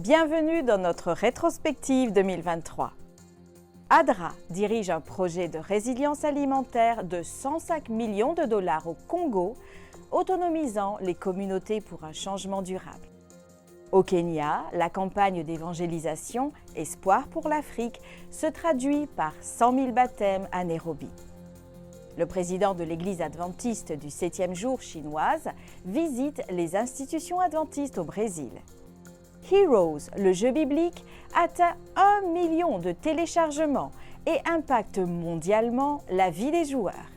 Bienvenue dans notre rétrospective 2023. ADRA dirige un projet de résilience alimentaire de 105 millions de dollars au Congo, autonomisant les communautés pour un changement durable. Au Kenya, la campagne d'évangélisation « Espoir pour l'Afrique » se traduit par 100 000 baptêmes à Nairobi. Le président de l'Église adventiste du 7e jour chinoise visite les institutions adventistes au Brésil. Heroes, le jeu biblique, atteint 1 million de téléchargements et impacte mondialement la vie des joueurs.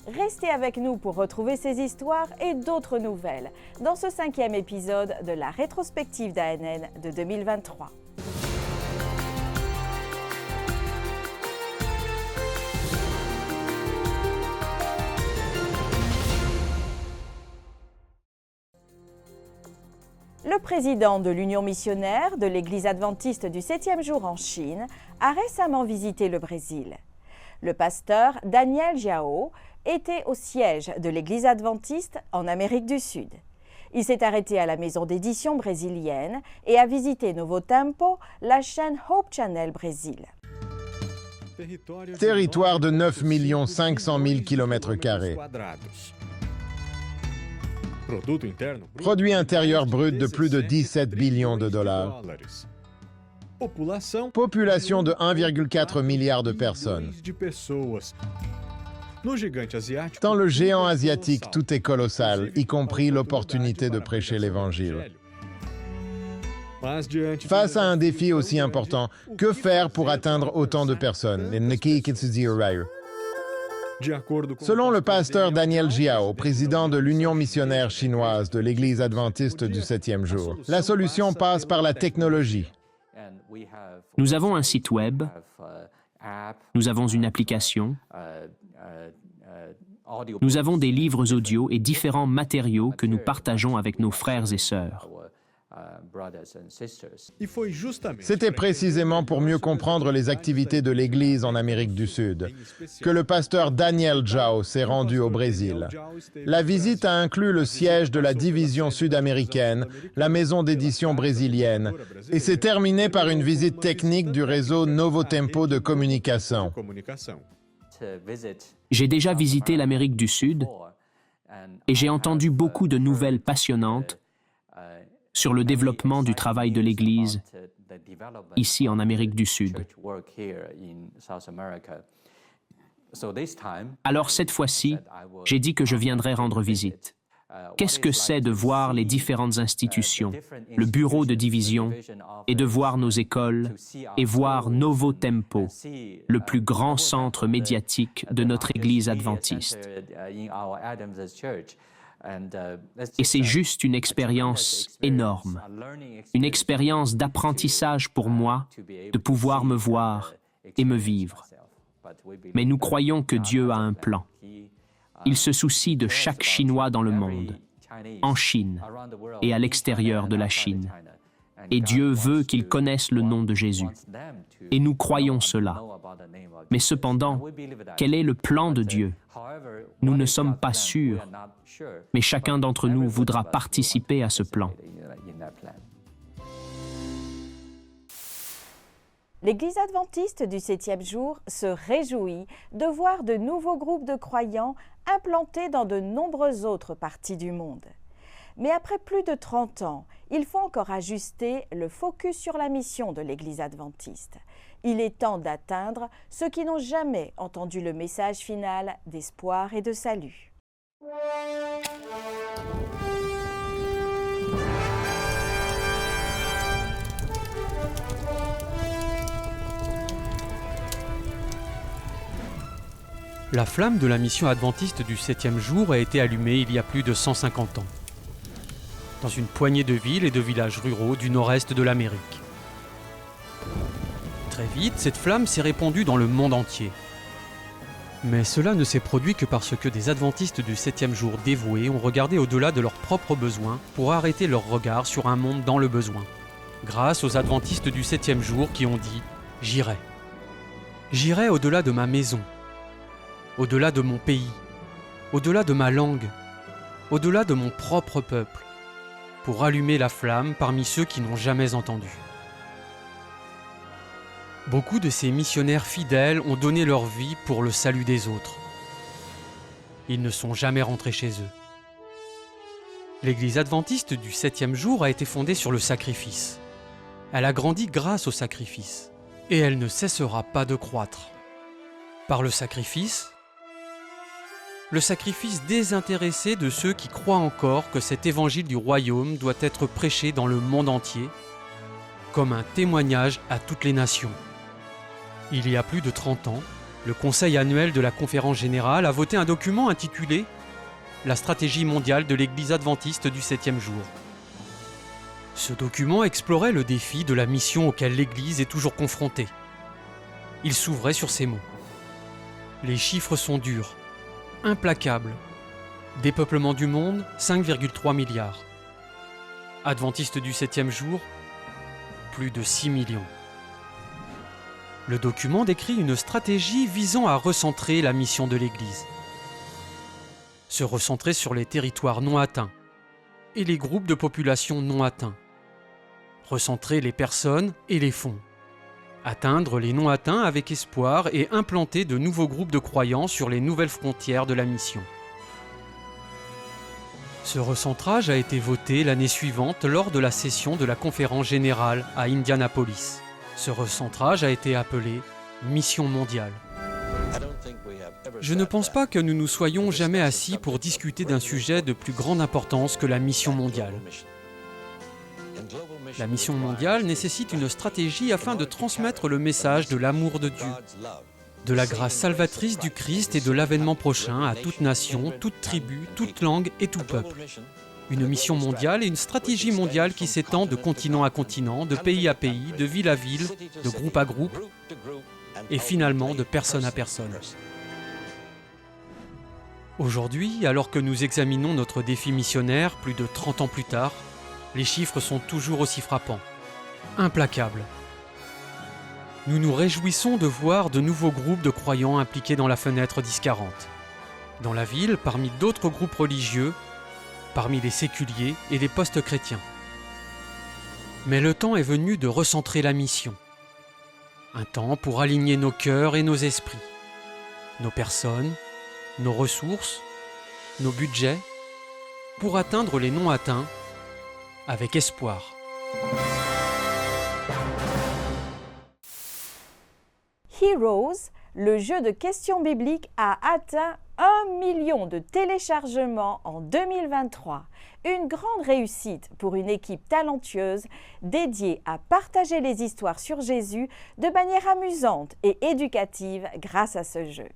Restez avec nous pour retrouver ces histoires et d'autres nouvelles dans ce 5e épisode de la rétrospective d'ANN de 2023. Le président de l'Union missionnaire de l'Église adventiste du 7e jour en Chine a récemment visité le Brésil. Le pasteur Daniel Jiao était au siège de l'Église adventiste en Amérique du Sud. Il s'est arrêté à la maison d'édition brésilienne et a visité Novo Tempo, la chaîne Hope Channel Brésil. Territoire de 9 500 000 km². Produit intérieur brut de plus de 17 billions de dollars. Population de 1,4 milliard de personnes. Dans le géant asiatique, tout est colossal, y compris l'opportunité de prêcher l'Évangile. Face à un défi aussi important, que faire pour atteindre autant de personnes? Selon le pasteur Daniel Jiao, président de l'Union missionnaire chinoise de l'Église adventiste du 7e jour, la solution passe par la technologie. Nous avons un site web, nous avons une application, nous avons des livres audio et différents matériaux que nous partageons avec nos frères et sœurs. C'était précisément pour mieux comprendre les activités de l'Église en Amérique du Sud que le pasteur Daniel Jiao s'est rendu au Brésil. La visite a inclus le siège de la division sud-américaine, la maison d'édition brésilienne, et s'est terminée par une visite technique du réseau Novo Tempo de communication. J'ai déjà visité l'Amérique du Sud et j'ai entendu beaucoup de nouvelles passionnantes sur le développement du travail de l'Église ici en Amérique du Sud. Alors cette fois-ci, j'ai dit que je viendrais rendre visite. Qu'est-ce que c'est de voir les différentes institutions, le bureau de division, et de voir nos écoles, et voir Novo Tempo, le plus grand centre médiatique de notre Église adventiste. Et c'est juste une expérience énorme, une expérience d'apprentissage pour moi, de pouvoir me voir et me vivre. Mais nous croyons que Dieu a un plan. Il se soucie de chaque Chinois dans le monde, en Chine et à l'extérieur de la Chine. Et Dieu veut qu'ils connaissent le nom de Jésus. Et nous croyons cela. Mais cependant, quel est le plan de Dieu? Nous ne sommes pas sûrs, mais chacun d'entre nous voudra participer à ce plan. L'Église adventiste du 7e jour se réjouit de voir de nouveaux groupes de croyants implantés dans de nombreuses autres parties du monde. Mais après plus de 30 ans, il faut encore ajuster le focus sur la mission de l'Église adventiste. Il est temps d'atteindre ceux qui n'ont jamais entendu le message final d'espoir et de salut. La flamme de la mission adventiste du 7e jour a été allumée il y a plus de 150 ans, dans une poignée de villes et de villages ruraux du nord-est de l'Amérique. Très vite, cette flamme s'est répandue dans le monde entier. Mais cela ne s'est produit que parce que des adventistes du 7e jour dévoués ont regardé au-delà de leurs propres besoins pour arrêter leur regard sur un monde dans le besoin. Grâce aux adventistes du 7e jour qui ont dit « J'irai. J'irai au-delà de ma maison, au-delà de mon pays, au-delà de ma langue, au-delà de mon propre peuple. pour allumer la flamme parmi ceux qui n'ont jamais entendu. Beaucoup de ces missionnaires fidèles ont donné leur vie pour le salut des autres. Ils ne sont jamais rentrés chez eux. L'Église adventiste du 7e jour a été fondée sur le sacrifice. Elle a grandi grâce au sacrifice. Et elle ne cessera pas de croître. Par le sacrifice désintéressé de ceux qui croient encore que cet évangile du royaume doit être prêché dans le monde entier, comme un témoignage à toutes les nations. Il y a plus de 30 ans, le Conseil annuel de la Conférence générale a voté un document intitulé « La stratégie mondiale de l'Église adventiste du 7e jour ». Ce document explorait le défi de la mission auquel l'Église est toujours confrontée. Il s'ouvrait sur ces mots. Les chiffres sont durs, implacables. Dépeuplement du monde, 5,3 milliards. Adventistes du 7e jour, plus de 6 millions. Le document décrit une stratégie visant à recentrer la mission de l'Église. Se recentrer sur les territoires non atteints et les groupes de population non atteints. Recentrer les personnes et les fonds. Atteindre les non atteints avec espoir et implanter de nouveaux groupes de croyants sur les nouvelles frontières de la mission. Ce recentrage a été voté l'année suivante lors de la session de la Conférence générale à Indianapolis. Ce recentrage a été appelé Mission mondiale. Je ne pense pas que nous nous soyons jamais assis pour discuter d'un sujet de plus grande importance que la mission mondiale. La mission mondiale nécessite une stratégie afin de transmettre le message de l'amour de Dieu, de la grâce salvatrice du Christ et de l'avènement prochain à toute nation, toute tribu, toute langue et tout peuple. Une mission mondiale et une stratégie mondiale qui s'étend de continent à continent, de pays à pays, de ville à ville, de groupe à groupe et finalement de personne à personne. Aujourd'hui, alors que nous examinons notre défi missionnaire plus de 30 ans plus tard, les chiffres sont toujours aussi frappants, implacables. Nous nous réjouissons de voir de nouveaux groupes de croyants impliqués dans la fenêtre 10-40. Dans la ville, parmi d'autres groupes religieux, parmi les séculiers et les post-chrétiens. Mais le temps est venu de recentrer la mission. Un temps pour aligner nos cœurs et nos esprits, nos personnes, nos ressources, nos budgets, pour atteindre les non atteints avec espoir. Heroes, le jeu de questions bibliques, a atteint 1 million de téléchargements en 2023. Une grande réussite pour une équipe talentueuse dédiée à partager les histoires sur Jésus de manière amusante et éducative grâce à ce jeu.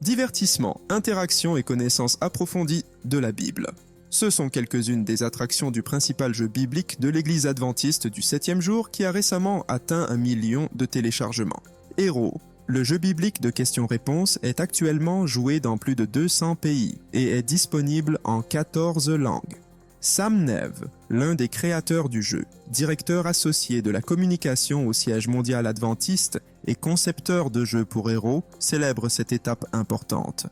Divertissement, interaction et connaissance approfondie de la Bible. Ce sont quelques-unes des attractions du principal jeu biblique de l'Église adventiste du 7e jour qui a récemment atteint 1 million de téléchargements. Héros, le jeu biblique de questions-réponses est actuellement joué dans plus de 200 pays et est disponible en 14 langues. Sam Neve, l'un des créateurs du jeu, directeur associé de la communication au siège mondial adventiste et concepteur de jeux pour héros, célèbre cette étape importante.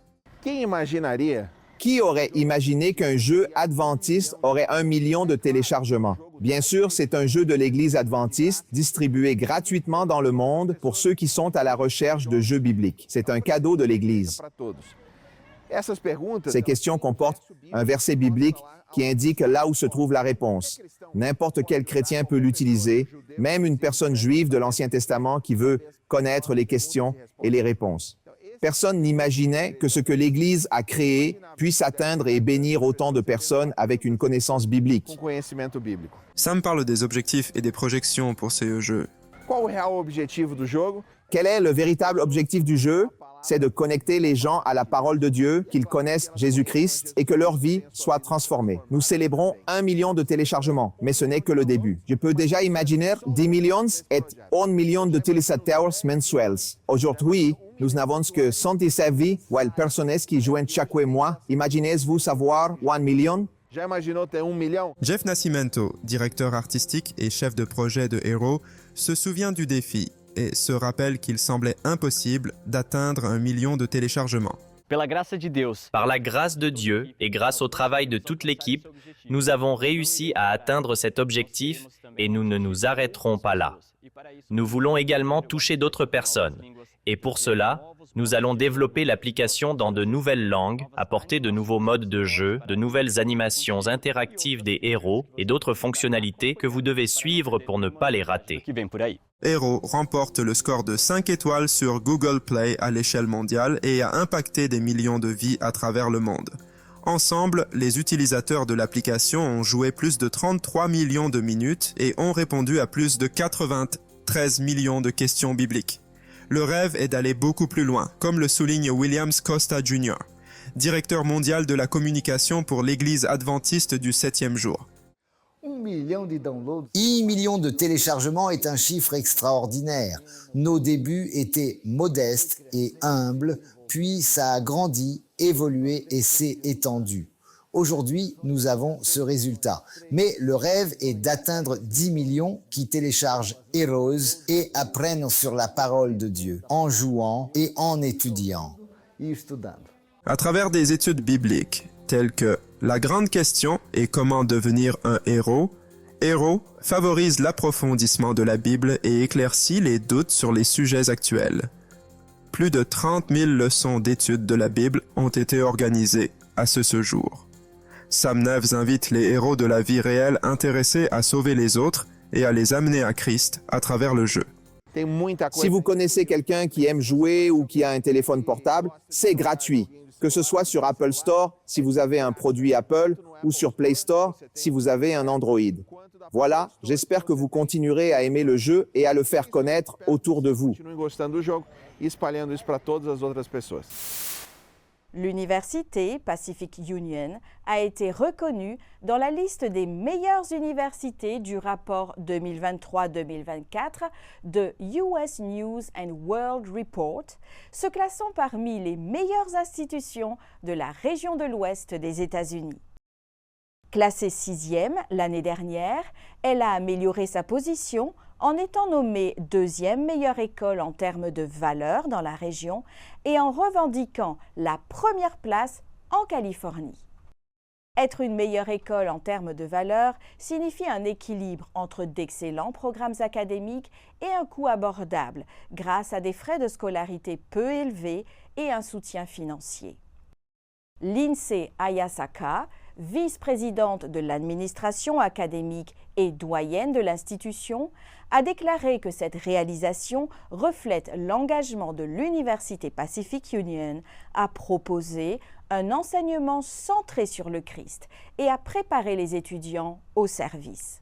Qui aurait imaginé qu'un jeu adventiste aurait 1 million de téléchargements? Bien sûr, c'est un jeu de l'Église adventiste distribué gratuitement dans le monde pour ceux qui sont à la recherche de jeux bibliques. C'est un cadeau de l'Église. Ces questions comportent un verset biblique qui indique là où se trouve la réponse. N'importe quel chrétien peut l'utiliser, même une personne juive de l'Ancien Testament qui veut connaître les questions et les réponses. Personne n'imaginait que ce que l'Église a créé puisse atteindre et bénir autant de personnes avec une connaissance biblique. Sam parle des objectifs et des projections pour ce jeu. Quel est le véritable objectif du jeu? C'est de connecter les gens à la parole de Dieu, qu'ils connaissent Jésus-Christ et que leur vie soit transformée. Nous célébrons 1 million de téléchargements, mais ce n'est que le début. Je peux déjà imaginer 10 millions et 1 million de téléspectateurs mensuels. Aujourd'hui, nous n'avons que 117 personnes qui jouent chaque mois. Imaginez-vous savoir 1 million? Jeff Nascimento, directeur artistique et chef de projet de Hero, se souvient du défi et se rappelle qu'il semblait impossible d'atteindre 1 million de téléchargements. Par la grâce de Dieu et grâce au travail de toute l'équipe, nous avons réussi à atteindre cet objectif et nous ne nous arrêterons pas là. Nous voulons également toucher d'autres personnes. Et pour cela, nous allons développer l'application dans de nouvelles langues, apporter de nouveaux modes de jeu, de nouvelles animations interactives des héros et d'autres fonctionnalités que vous devez suivre pour ne pas les rater. Hero remporte le score de 5 étoiles sur Google Play à l'échelle mondiale et a impacté des millions de vies à travers le monde. Ensemble, les utilisateurs de l'application ont joué plus de 33 millions de minutes et ont répondu à plus de 93 millions de questions bibliques. Le rêve est d'aller beaucoup plus loin, comme le souligne Williams Costa Jr., directeur mondial de la communication pour l'Église adventiste du 7e jour. 1 million de téléchargements est un chiffre extraordinaire. Nos débuts étaient modestes et humbles, puis ça a grandi, évolué et s'est étendu. Aujourd'hui, nous avons ce résultat. Mais le rêve est d'atteindre 10 millions qui téléchargent Heroes et apprennent sur la parole de Dieu, en jouant et en étudiant. À travers des études bibliques, telles que La grande question et comment devenir un héros, Hero favorise l'approfondissement de la Bible et éclaircit les doutes sur les sujets actuels. Plus de 30 000 leçons d'études de la Bible ont été organisées à ce jour. Sam Neves invite les héros de la vie réelle intéressés à sauver les autres et à les amener à Christ à travers le jeu. Si vous connaissez quelqu'un qui aime jouer ou qui a un téléphone portable, c'est gratuit. Que ce soit sur Apple Store, si vous avez un produit Apple, ou sur Play Store, si vous avez un Android. Voilà, j'espère que vous continuerez à aimer le jeu et à le faire connaître autour de vous. L'université Pacific Union a été reconnue dans la liste des meilleures universités du rapport 2023-2024 de US News and World Report, se classant parmi les meilleures institutions de la région de l'Ouest des États-Unis. Classée 6e l'année dernière, elle a amélioré sa position en étant nommée 2e meilleure école en termes de valeur dans la région et en revendiquant la première place en Californie. Être une meilleure école en termes de valeur signifie un équilibre entre d'excellents programmes académiques et un coût abordable grâce à des frais de scolarité peu élevés et un soutien financier. Lindsay Ayasaka, vice-présidente de l'administration académique et doyenne de l'institution, a déclaré que cette réalisation reflète l'engagement de l'Université Pacific Union à proposer un enseignement centré sur le Christ et à préparer les étudiants au service.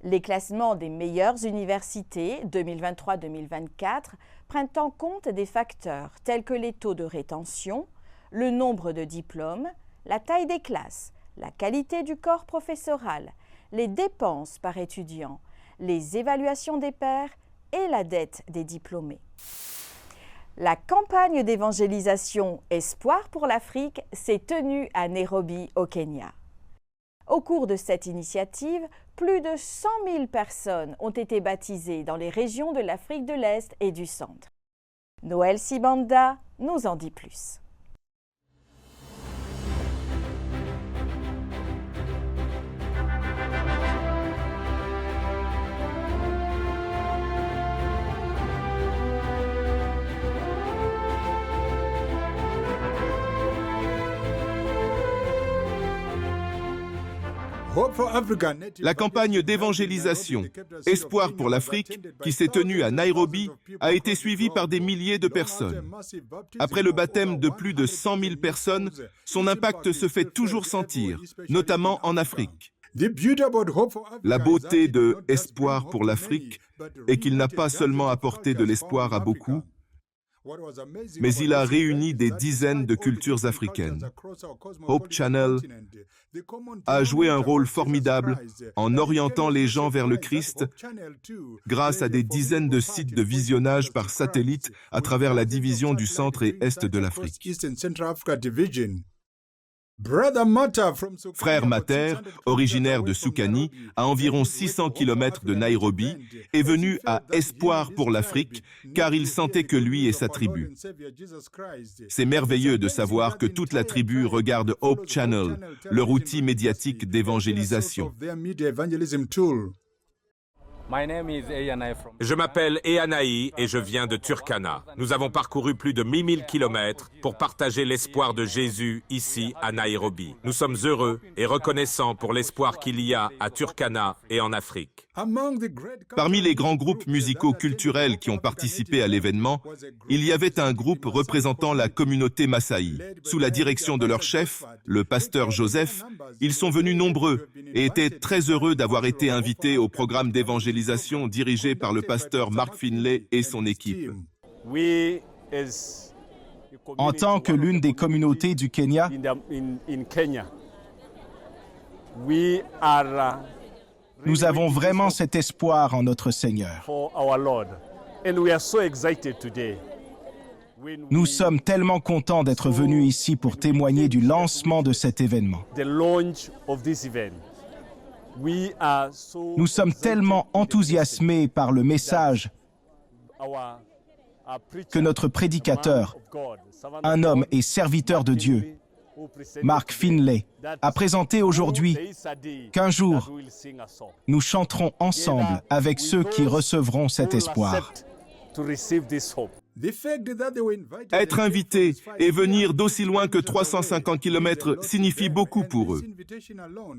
Les classements des meilleures universités 2023-2024 prennent en compte des facteurs tels que les taux de rétention, le nombre de diplômes, la taille des classes, la qualité du corps professoral, les dépenses par étudiant, les évaluations des pairs et la dette des diplômés. La campagne d'évangélisation Espoir pour l'Afrique s'est tenue à Nairobi, au Kenya. Au cours de cette initiative, plus de 100 000 personnes ont été baptisées dans les régions de l'Afrique de l'Est et du Centre. Noël Sibanda nous en dit plus. La campagne d'évangélisation Espoir pour l'Afrique, qui s'est tenue à Nairobi, a été suivie par des milliers de personnes. Après le baptême de plus de 100 000 personnes, son impact se fait toujours sentir, notamment en Afrique. La beauté de Espoir pour l'Afrique est qu'il n'a pas seulement apporté de l'espoir à beaucoup, mais il a réuni des dizaines de cultures africaines. Hope Channel a joué un rôle formidable en orientant les gens vers le Christ grâce à des dizaines de sites de visionnage par satellite à travers la division du centre et est de l'Afrique. Frère Mater, originaire de Soukani, à environ 600 km de Nairobi, est venu à Espoir pour l'Afrique, car il sentait que lui et sa tribu. C'est merveilleux de savoir que toute la tribu regarde Hope Channel, leur outil médiatique d'évangélisation. Je m'appelle Eanaï et je viens de Turkana. Nous avons parcouru plus de 10 000 kilomètres pour partager l'espoir de Jésus ici à Nairobi. Nous sommes heureux et reconnaissants pour l'espoir qu'il y a à Turkana et en Afrique. Parmi les grands groupes musicaux culturels qui ont participé à l'événement, il y avait un groupe représentant la communauté Maasai. Sous la direction de leur chef, le pasteur Joseph, ils sont venus nombreux et étaient très heureux d'avoir été invités au programme d'évangélisation dirigé par le pasteur Mark Finlay et son équipe. En tant que l'une des communautés du Kenya, nous avons vraiment cet espoir en notre Seigneur. Nous sommes tellement contents d'être venus ici pour témoigner du lancement de cet événement. Nous sommes tellement enthousiasmés par le message que notre prédicateur, un homme et serviteur de Dieu, Mark Finlay, a présenté aujourd'hui qu'un jour, nous chanterons ensemble avec ceux qui recevront cet espoir. Être invité et venir d'aussi loin que 350 km signifie beaucoup pour eux.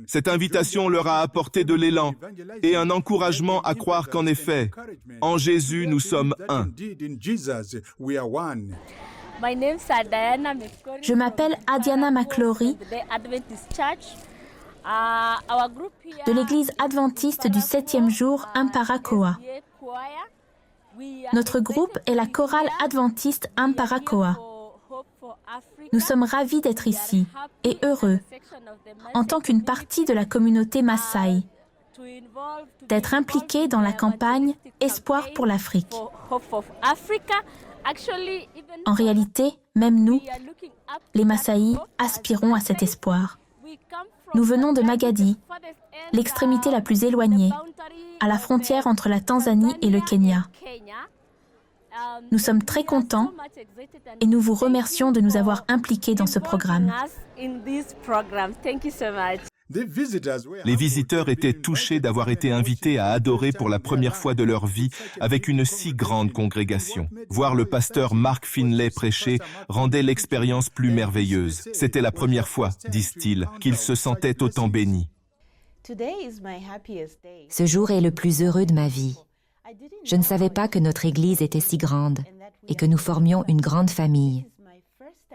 Cette invitation leur a apporté de l'élan et un encouragement à croire qu'en effet, en Jésus, nous sommes un. Je m'appelle Adiana McClory de l'église adventiste du 7e jour Amparakoa. Notre groupe est la chorale adventiste Amparakoa. Nous sommes ravis d'être ici et heureux, en tant qu'une partie de la communauté Maasai, d'être impliqués dans la campagne Espoir pour l'Afrique. En réalité, même nous, les Maasai, aspirons à cet espoir. Nous venons de Magadi, l'extrémité la plus éloignée, à la frontière entre la Tanzanie et le Kenya. Nous sommes très contents et nous vous remercions de nous avoir impliqués dans ce programme. Les visiteurs étaient touchés d'avoir été invités à adorer pour la première fois de leur vie avec une si grande congrégation. Voir le pasteur Mark Finlay prêcher rendait l'expérience plus merveilleuse. C'était la première fois, disent-ils, qu'ils se sentaient autant bénis. Ce jour est le plus heureux de ma vie. Je ne savais pas que notre Église était si grande et que nous formions une grande famille.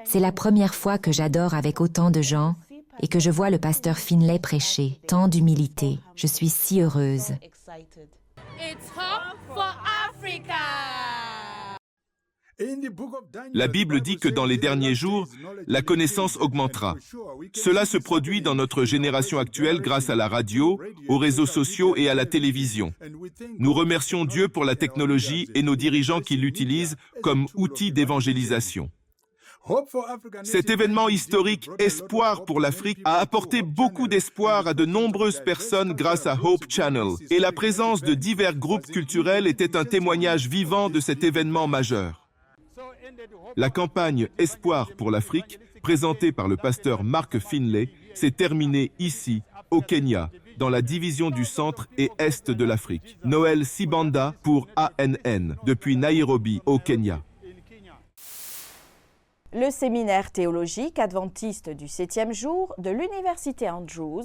C'est la première fois que j'adore avec autant de gens et que je vois le pasteur Finlay prêcher. Tant d'humilité. Je suis si heureuse. La Bible dit que dans les derniers jours, la connaissance augmentera. Cela se produit dans notre génération actuelle grâce à la radio, aux réseaux sociaux et à la télévision. Nous remercions Dieu pour la technologie et nos dirigeants qui l'utilisent comme outil d'évangélisation. Cet événement historique, Espoir pour l'Afrique, a apporté beaucoup d'espoir à de nombreuses personnes grâce à Hope Channel. Et la présence de divers groupes culturels était un témoignage vivant de cet événement majeur. La campagne Espoir pour l'Afrique, présentée par le pasteur Mark Finlay, s'est terminée ici, au Kenya, dans la division du centre et est de l'Afrique. Noël Sibanda pour ANN, depuis Nairobi, au Kenya. Le séminaire théologique adventiste du 7e jour de l'Université Andrews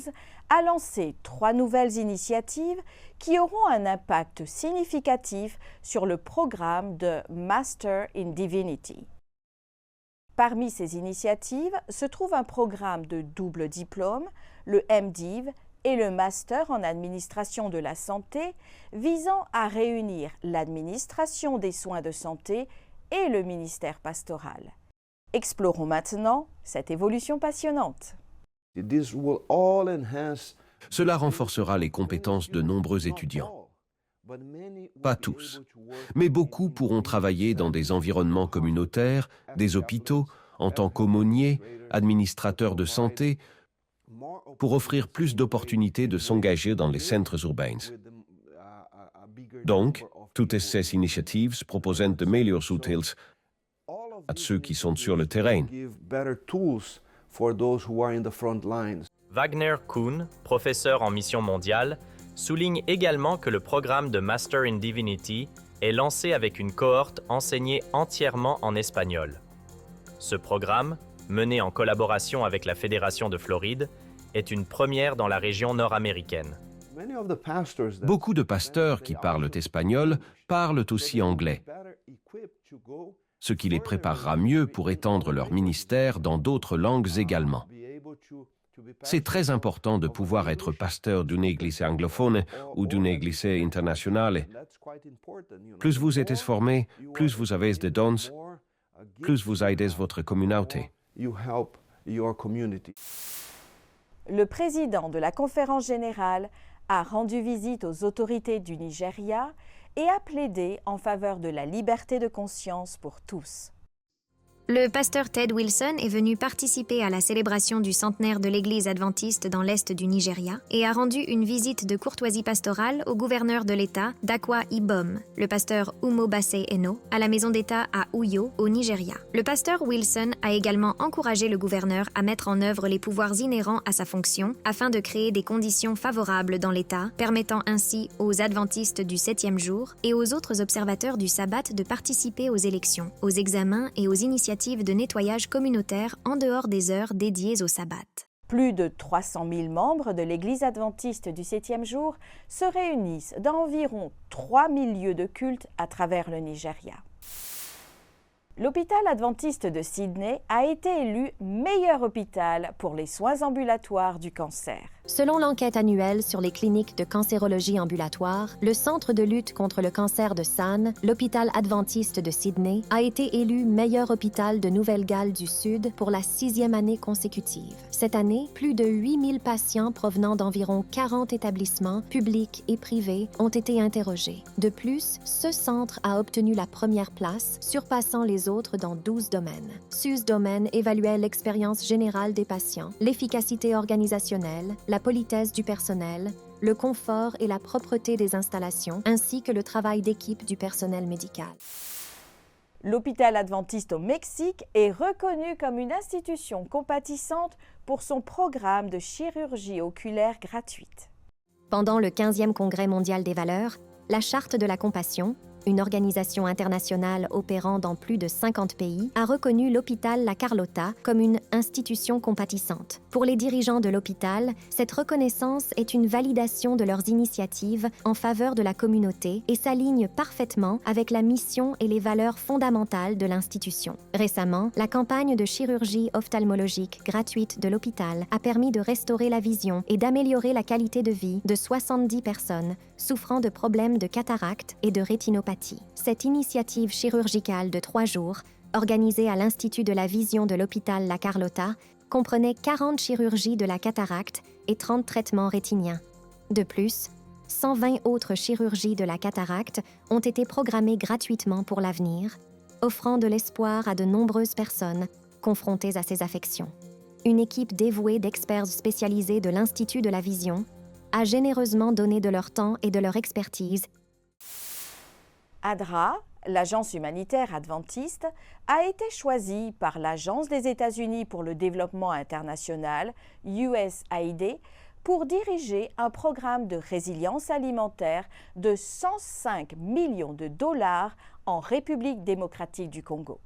a lancé 3 nouvelles initiatives qui auront un impact significatif sur le programme de Master in Divinity. Parmi ces initiatives se trouve un programme de double diplôme, le MDiv et le Master en administration de la santé, visant à réunir l'administration des soins de santé et le ministère pastoral. Explorons maintenant cette évolution passionnante. Cela renforcera les compétences de nombreux étudiants. Pas tous, mais beaucoup pourront travailler dans des environnements communautaires, des hôpitaux, en tant qu'aumônier, administrateur de santé, pour offrir plus d'opportunités de s'engager dans les centres urbains. Donc, toutes ces initiatives proposent de meilleurs outils à ceux qui sont sur le terrain. Wagner Kuhn, professeur en mission mondiale, souligne également que le programme de Master in Divinity est lancé avec une cohorte enseignée entièrement en espagnol. Ce programme, mené en collaboration avec la Fédération de Floride, est une première dans la région nord-américaine. Beaucoup de pasteurs qui parlent espagnol parlent aussi anglais, ce qui les préparera mieux pour étendre leur ministère dans d'autres langues également. C'est très important de pouvoir être pasteur d'une église anglophone ou d'une église internationale. Plus vous êtes formé, plus vous avez des dons, plus vous aidez votre communauté. Le président de la conférence générale a rendu visite aux autorités du Nigeria et a plaidé en faveur de la liberté de conscience pour tous. Le pasteur Ted Wilson est venu participer à la célébration du centenaire de l'Église adventiste dans l'est du Nigeria et a rendu une visite de courtoisie pastorale au gouverneur de l'État d'Akwa Ibom, le pasteur Umobase Eno, à la maison d'État à Uyo, au Nigeria. Le pasteur Wilson a également encouragé le gouverneur à mettre en œuvre les pouvoirs inhérents à sa fonction afin de créer des conditions favorables dans l'État, permettant ainsi aux adventistes du 7e jour et aux autres observateurs du sabbat de participer aux élections, aux examens et aux initiatives de nettoyage communautaire en dehors des heures dédiées au sabbat. Plus de 300 000 membres de l'Église adventiste du 7e jour se réunissent dans environ 3 000 lieux de culte à travers le Nigeria. L'hôpital adventiste de Sydney a été élu meilleur hôpital pour les soins ambulatoires du cancer. Selon l'enquête annuelle sur les cliniques de cancérologie ambulatoire, le Centre de lutte contre le cancer de San, l'hôpital adventiste de Sydney, a été élu meilleur hôpital de Nouvelle-Galles du Sud pour la 6e année consécutive. Cette année, plus de 8000 patients provenant d'environ 40 établissements, publics et privés, ont été interrogés. De plus, ce centre a obtenu la première place, surpassant les autres dans 12 domaines. 6 domaines évaluaient l'expérience générale des patients, l'efficacité organisationnelle, la politesse du personnel, le confort et la propreté des installations, ainsi que le travail d'équipe du personnel médical. L'hôpital adventiste au Mexique est reconnu comme une institution compatissante pour son programme de chirurgie oculaire gratuite. Pendant le 15e Congrès mondial des valeurs, la Charte de la compassion, une organisation internationale opérant dans plus de 50 pays, a reconnu l'hôpital La Carlota comme une institution compatissante. Pour les dirigeants de l'hôpital, cette reconnaissance est une validation de leurs initiatives en faveur de la communauté et s'aligne parfaitement avec la mission et les valeurs fondamentales de l'institution. Récemment, la campagne de chirurgie ophtalmologique gratuite de l'hôpital a permis de restaurer la vision et d'améliorer la qualité de vie de 70 personnes souffrant de problèmes de cataracte et de rétinopathie. Cette initiative chirurgicale de 3 jours, organisée à l'Institut de la vision de l'hôpital La Carlota, comprenait 40 chirurgies de la cataracte et 30 traitements rétiniens. De plus, 120 autres chirurgies de la cataracte ont été programmées gratuitement pour l'avenir, offrant de l'espoir à de nombreuses personnes confrontées à ces affections. Une équipe dévouée d'experts spécialisés de l'Institut de la vision a généreusement donné de leur temps et de leur expertise. ADRA, l'agence humanitaire adventiste, a été choisie par l'Agence des États-Unis pour le développement international, USAID, pour diriger un programme de résilience alimentaire de 105 millions de dollars en République démocratique du Congo.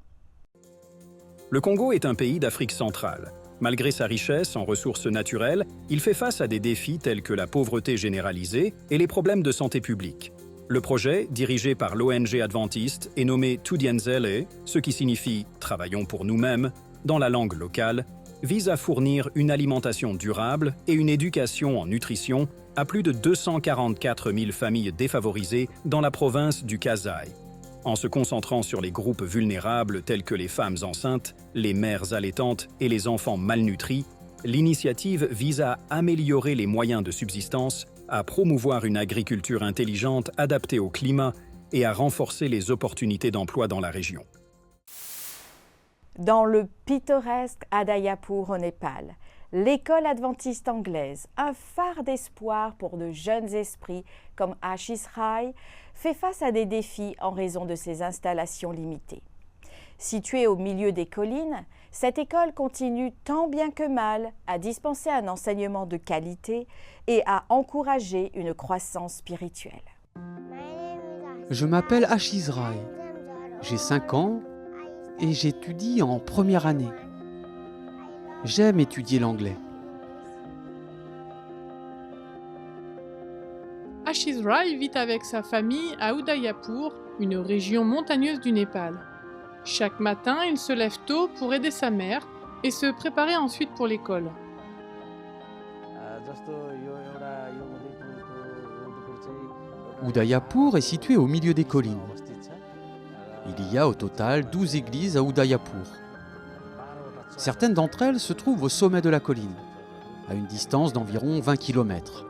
Le Congo est un pays d'Afrique centrale. Malgré sa richesse en ressources naturelles, il fait face à des défis tels que la pauvreté généralisée et les problèmes de santé publique. Le projet, dirigé par l'ONG adventiste, est nommé Tudienzele, ce qui signifie « travaillons pour nous-mêmes » dans la langue locale, vise à fournir une alimentation durable et une éducation en nutrition à plus de 244 000 familles défavorisées dans la province du Kasai. En se concentrant sur les groupes vulnérables tels que les femmes enceintes, les mères allaitantes et les enfants malnutris, l'initiative vise à améliorer les moyens de subsistance, à promouvoir une agriculture intelligente adaptée au climat et à renforcer les opportunités d'emploi dans la région. Dans le pittoresque Adayapur au Népal, l'école adventiste anglaise, un phare d'espoir pour de jeunes esprits comme Ashish Rai, fait face à des défis en raison de ses installations limitées. Située au milieu des collines, cette école continue tant bien que mal à dispenser un enseignement de qualité et à encourager une croissance spirituelle. Je m'appelle Ashish Rai. J'ai 5 ans et j'étudie en première année. J'aime étudier l'anglais. Ashish Rai vit avec sa famille à Udayapur, une région montagneuse du Népal. Chaque matin, il se lève tôt pour aider sa mère et se préparer ensuite pour l'école. Udayapur est situé au milieu des collines. Il y a au total 12 églises à Udayapur. Certaines d'entre elles se trouvent au sommet de la colline, à une distance d'environ 20 km,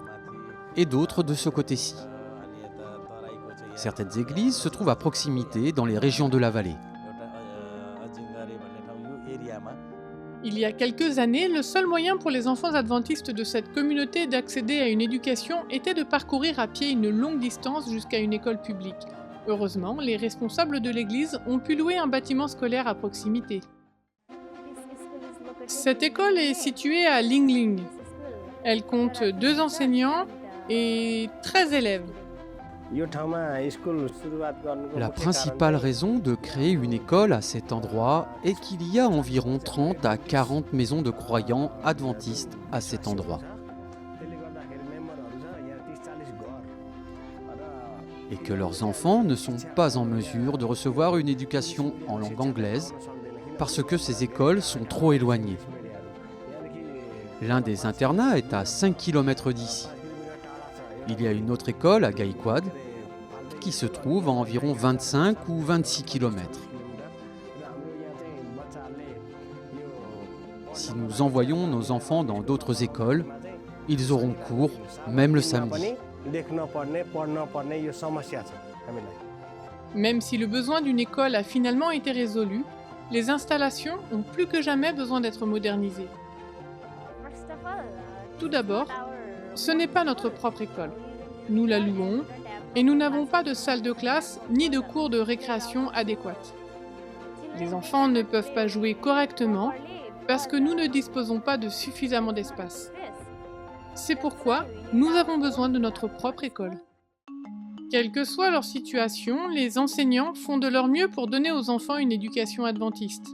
et d'autres de ce côté-ci. Certaines églises se trouvent à proximité dans les régions de la vallée. Il y a quelques années, le seul moyen pour les enfants adventistes de cette communauté d'accéder à une éducation était de parcourir à pied une longue distance jusqu'à une école publique. Heureusement, les responsables de l'église ont pu louer un bâtiment scolaire à proximité. Cette école est située à Lingling. Elle compte 2 enseignants et 13 élèves. La principale raison de créer une école à cet endroit est qu'il y a environ 30 à 40 maisons de croyants adventistes à cet endroit. Et que leurs enfants ne sont pas en mesure de recevoir une éducation en langue anglaise parce que ces écoles sont trop éloignées. L'un des internats est à 5 km d'ici. Il y a une autre école à Gaikwad qui se trouve à environ 25 ou 26 km. Si nous envoyons nos enfants dans d'autres écoles, ils auront cours, même le samedi. Même si le besoin d'une école a finalement été résolu, les installations ont plus que jamais besoin d'être modernisées. Tout d'abord, ce n'est pas notre propre école. Nous la louons et nous n'avons pas de salle de classe ni de cours de récréation adéquates. Les enfants ne peuvent pas jouer correctement parce que nous ne disposons pas de suffisamment d'espace. C'est pourquoi nous avons besoin de notre propre école. Quelle que soit leur situation, les enseignants font de leur mieux pour donner aux enfants une éducation adventiste.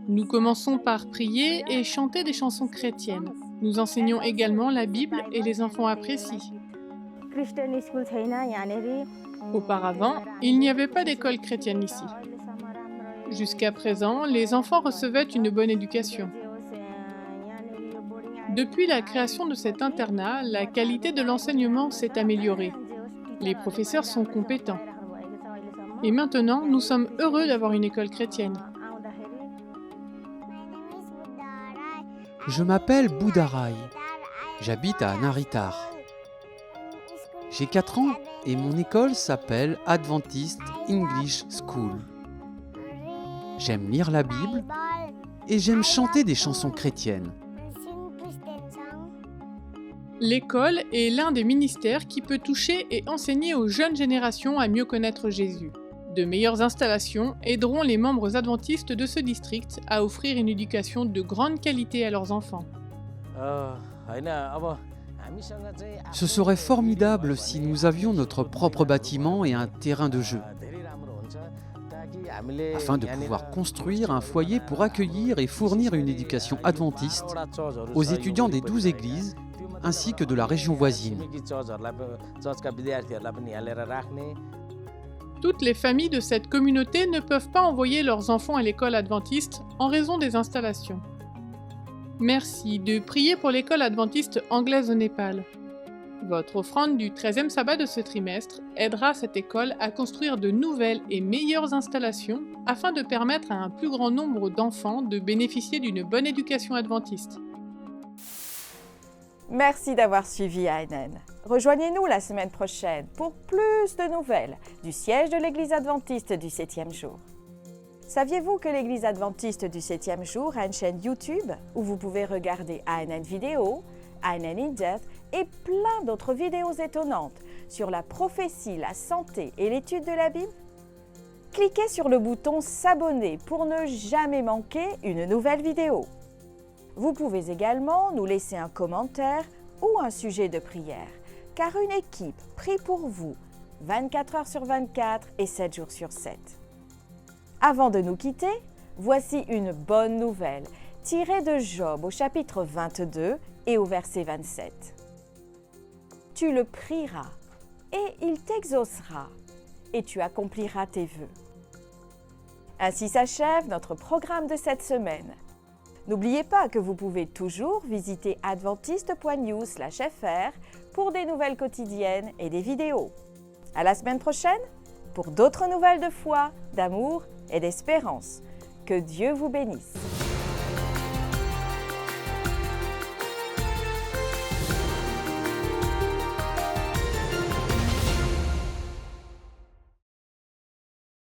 Nous commençons par prier et chanter des chansons chrétiennes. Nous enseignons également la Bible et les enfants apprécient. Auparavant, il n'y avait pas d'école chrétienne ici. Jusqu'à présent, les enfants recevaient une bonne éducation. Depuis la création de cet internat, la qualité de l'enseignement s'est améliorée. Les professeurs sont compétents. Et maintenant, nous sommes heureux d'avoir une école chrétienne. Je m'appelle Buddharai. J'habite à Naritar. J'ai 4 ans et mon école s'appelle Adventist English School. J'aime lire la Bible et j'aime chanter des chansons chrétiennes. L'école est l'un des ministères qui peut toucher et enseigner aux jeunes générations à mieux connaître Jésus. De meilleures installations aideront les membres adventistes de ce district à offrir une éducation de grande qualité à leurs enfants. Ce serait formidable si nous avions notre propre bâtiment et un terrain de jeu, afin de pouvoir construire un foyer pour accueillir et fournir une éducation adventiste aux étudiants des 12 églises ainsi que de la région voisine. Toutes les familles de cette communauté ne peuvent pas envoyer leurs enfants à l'école adventiste en raison des installations. Merci de prier pour l'école adventiste anglaise au Népal. Votre offrande du 13e sabbat de ce trimestre aidera cette école à construire de nouvelles et meilleures installations afin de permettre à un plus grand nombre d'enfants de bénéficier d'une bonne éducation adventiste. Merci d'avoir suivi ANN. Rejoignez-nous la semaine prochaine pour plus de nouvelles du siège de l'Église adventiste du 7e jour. Saviez-vous que l'Église adventiste du 7e jour a une chaîne YouTube où vous pouvez regarder ANN Vidéo, ANN In Depth et plein d'autres vidéos étonnantes sur la prophétie, la santé et l'étude de la Bible? Cliquez sur le bouton S'abonner pour ne jamais manquer une nouvelle vidéo. Vous pouvez également nous laisser un commentaire ou un sujet de prière, car une équipe prie pour vous 24 heures sur 24 et 7 jours sur 7. Avant de nous quitter, voici une bonne nouvelle tirée de Job au chapitre 22 et au verset 27. Tu le prieras et il t'exaucera et tu accompliras tes vœux. Ainsi s'achève notre programme de cette semaine. N'oubliez pas que vous pouvez toujours visiter adventiste.news/fr pour des nouvelles quotidiennes et des vidéos. À la semaine prochaine pour d'autres nouvelles de foi, d'amour et d'espérance. Que Dieu vous bénisse.